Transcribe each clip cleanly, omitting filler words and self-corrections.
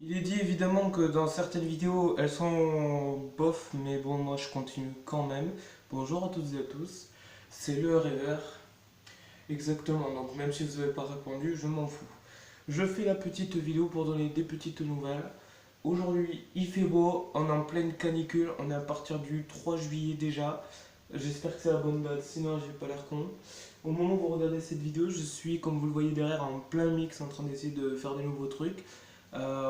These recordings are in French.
Il est dit évidemment que dans certaines vidéos, elles sont bof, mais bon, moi je continue quand même. Bonjour à toutes et à tous, c'est le rêveur. Exactement, donc même si vous n'avez pas répondu, je m'en fous. Je fais la petite vidéo pour donner des petites nouvelles. Aujourd'hui, il fait beau, on est en pleine canicule, on est à partir du 3 juillet déjà. J'espère que c'est la bonne date, sinon j'ai pas l'air con. Au moment où vous regardez cette vidéo, je suis, comme vous le voyez derrière, en plein mix en train d'essayer de faire des nouveaux trucs.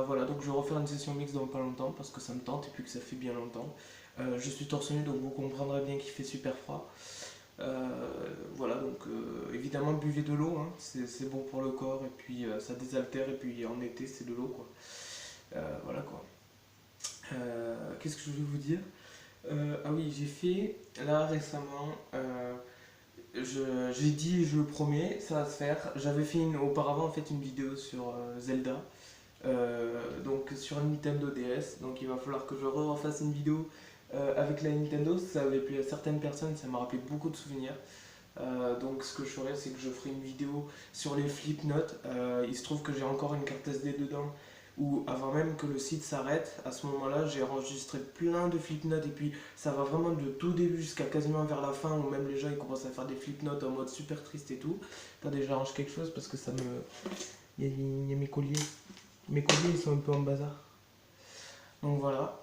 Voilà, donc je vais refaire une session mix dans pas longtemps parce que ça me tente et puis que ça fait bien longtemps. Je suis torse nu donc vous comprendrez bien qu'il fait super froid. Voilà, donc évidemment buvez de l'eau, hein, c'est bon pour le corps et puis ça désaltère et puis en été c'est de l'eau quoi. Voilà quoi. Qu'est-ce que je voulais vous dire? Ah oui, j'ai fait là récemment, j'ai dit, je le promets, ça va se faire. J'avais fait auparavant en fait une vidéo sur Zelda. Donc sur une Nintendo DS. Donc il va falloir que je refasse une vidéo avec la Nintendo. Ça avait plu à certaines personnes, ça m'a rappelé beaucoup de souvenirs. Donc ce que je ferai, c'est que je ferai une vidéo sur les flip notes. Il se trouve que j'ai encore une carte SD dedans. Où avant même que le site s'arrête, à ce moment-là, j'ai enregistré plein de flip notes et puis ça va vraiment de tout début jusqu'à quasiment vers la fin où même les gens ils commencent à faire des flip notes en mode super triste et tout. Attendez, j'arrange quelque chose parce que ça me. Il y a mes colliers. Mes colliers ils sont un peu en bazar. Donc voilà.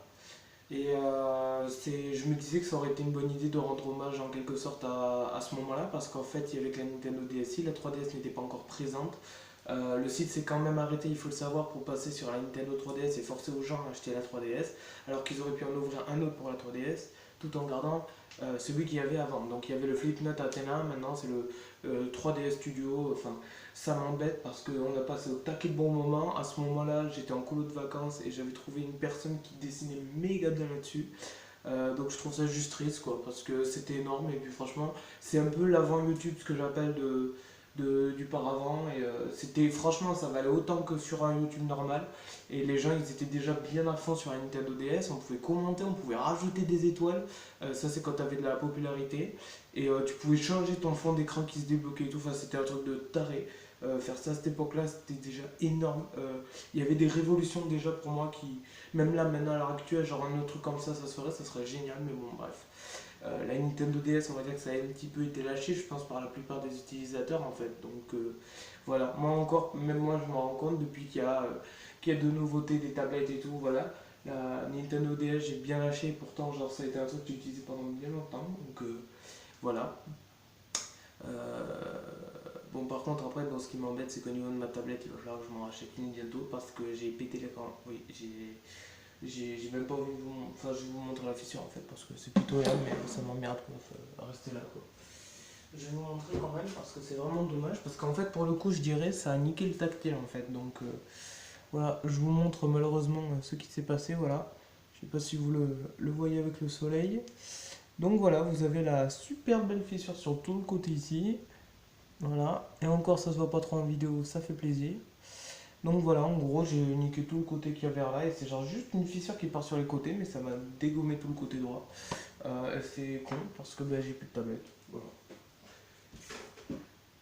Et je me disais que ça aurait été une bonne idée de rendre hommage en quelque sorte à ce moment-là, parce qu'en fait, avec la Nintendo DSi, la 3DS n'était pas encore présente. Le site s'est quand même arrêté, il faut le savoir, pour passer sur la Nintendo 3DS et forcer aux gens à acheter la 3DS, alors qu'ils auraient pu en ouvrir un autre pour la 3DS, tout en gardant celui qu'il y avait avant. Donc il y avait le Flipnote Athena, maintenant c'est le 3DS Studio. Enfin, ça m'embête parce qu'on a passé au taquet de bons moments. À ce moment-là, j'étais en colo de vacances et j'avais trouvé une personne qui dessinait méga bien là-dessus. Donc je trouve ça juste triste quoi, parce que c'était énorme et puis franchement, c'est un peu l'avant YouTube, ce que j'appelle du paravent. Et c'était franchement, ça valait autant que sur un YouTube normal. Et les gens, ils étaient déjà bien à fond sur la Nintendo DS. On pouvait commenter, on pouvait rajouter des étoiles. Ça, c'est quand tu avais de la popularité. Et tu pouvais changer ton fond d'écran qui se débloquait et tout. Enfin, c'était un truc de taré. Faire ça à cette époque-là, c'était déjà énorme. Il y avait des révolutions déjà pour moi qui, même là, maintenant à l'heure actuelle, genre un autre truc comme ça se ferait, ça serait génial. Mais bon, bref. La Nintendo DS, on va dire que ça a un petit peu été lâché, je pense, par la plupart des utilisateurs en fait. Donc voilà, moi encore, même moi je me rends compte depuis qu'il y a de nouveautés, des tablettes et tout, voilà. La Nintendo DS, j'ai bien lâché, pourtant, genre, ça a été un truc que j'ai utilisé pendant bien longtemps. Donc voilà. Bon, par contre, après, dans ce qui m'embête, c'est qu'au niveau de ma tablette, il va falloir que je m'en rachète une bientôt parce que j'ai pété l'écran. Oui, j'ai même pas envie de vous. Enfin, je vais vous montrer la fissure en fait parce que c'est plutôt réel, mais ça m'emmerde quoi. Faut rester là quoi. Je vais vous montrer quand même parce que c'est vraiment dommage. Parce qu'en fait, pour le coup, je dirais ça a niqué le tactile en fait. Donc voilà, je vous montre malheureusement ce qui s'est passé. Voilà. Je sais pas si vous le voyez avec le soleil. Donc voilà, vous avez la super belle fissure sur tout le côté ici. Voilà. Et encore, ça se voit pas trop en vidéo, ça fait plaisir. Donc voilà, en gros, j'ai niqué tout le côté qu'il y avait là et c'est genre juste une fissure qui part sur les côtés, mais ça m'a dégommé tout le côté droit. Et c'est con parce que j'ai plus de tablette. Voilà.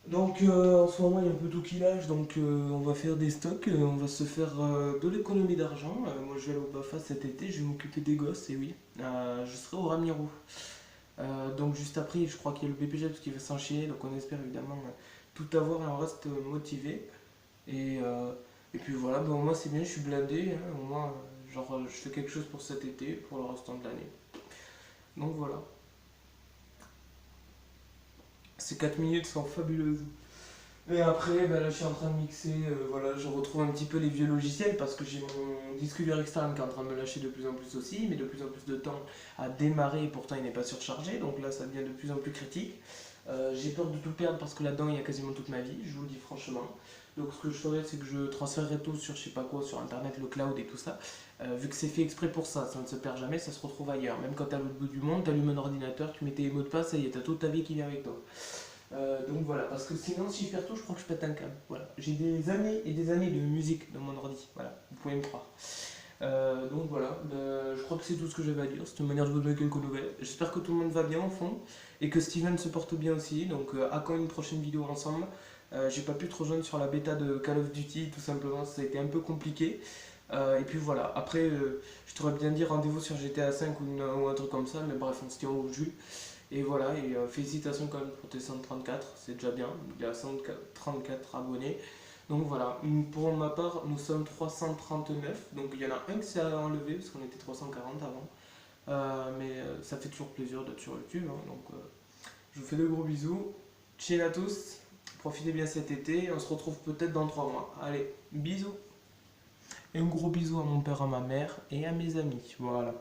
Donc en ce moment, il y a un peu tout qui lâche, donc on va faire des stocks, on va se faire de l'économie d'argent. Moi, je vais aller au BAFA cet été, je vais m'occuper des gosses, et oui, je serai au Ramiro. Donc juste après, je crois qu'il y a le BPGEPS qui va s'enchaîner, donc on espère évidemment tout avoir et on reste motivé. Et, euh, et puis voilà, ben, au moins c'est bien, je suis blindé, hein, au moins genre je fais quelque chose pour cet été, pour le restant de l'année. Donc voilà, ces 4 minutes sont fabuleuses. Et après, ben, là je suis en train de mixer, voilà, je retrouve un petit peu les vieux logiciels parce que j'ai mon disque dur externe qui est en train de me lâcher de plus en plus aussi, mais de plus en plus de temps à démarrer et pourtant il n'est pas surchargé, donc là ça devient de plus en plus critique. J'ai peur de tout perdre parce que là-dedans il y a quasiment toute ma vie, je vous le dis franchement. Donc ce que je ferais c'est que je transférerais tout sur je sais pas quoi, sur internet, le cloud et tout ça. Vu que c'est fait exprès pour ça ne se perd jamais, ça se retrouve ailleurs. Même quand t'es à l'autre bout du monde, t'allumes un ordinateur, tu mets tes mots de passe, et t'as toute ta vie qui vient avec toi. Donc voilà, parce que sinon si je perds tout, je crois que je pète un câble. Voilà. J'ai des années et des années de musique dans mon ordi, voilà, vous pouvez me croire. Donc voilà, je crois que c'est tout ce que j'avais à dire. C'est une manière de vous donner quelques nouvelles. J'espère que tout le monde va bien au fond et que Steven se porte bien aussi. Donc à quand une prochaine vidéo ensemble. J'ai pas pu te rejoindre sur la bêta de Call of Duty, tout simplement, ça a été un peu compliqué. Et puis voilà, après, je t'aurais bien dit rendez-vous sur GTA 5 ou un truc comme ça, mais bref, on se tient au jus. Et voilà, et félicitations quand même pour tes 134, c'est déjà bien, il y a 134 abonnés. Donc voilà, pour ma part, nous sommes 339, donc il y en a un qui s'est enlevé parce qu'on était 340 avant. Mais ça fait toujours plaisir d'être sur YouTube, hein, donc je vous fais de gros bisous. Chill à tous, profitez bien cet été, on se retrouve peut-être dans 3 mois. Allez, bisous. Et un gros bisou à mon père, à ma mère et à mes amis. Voilà.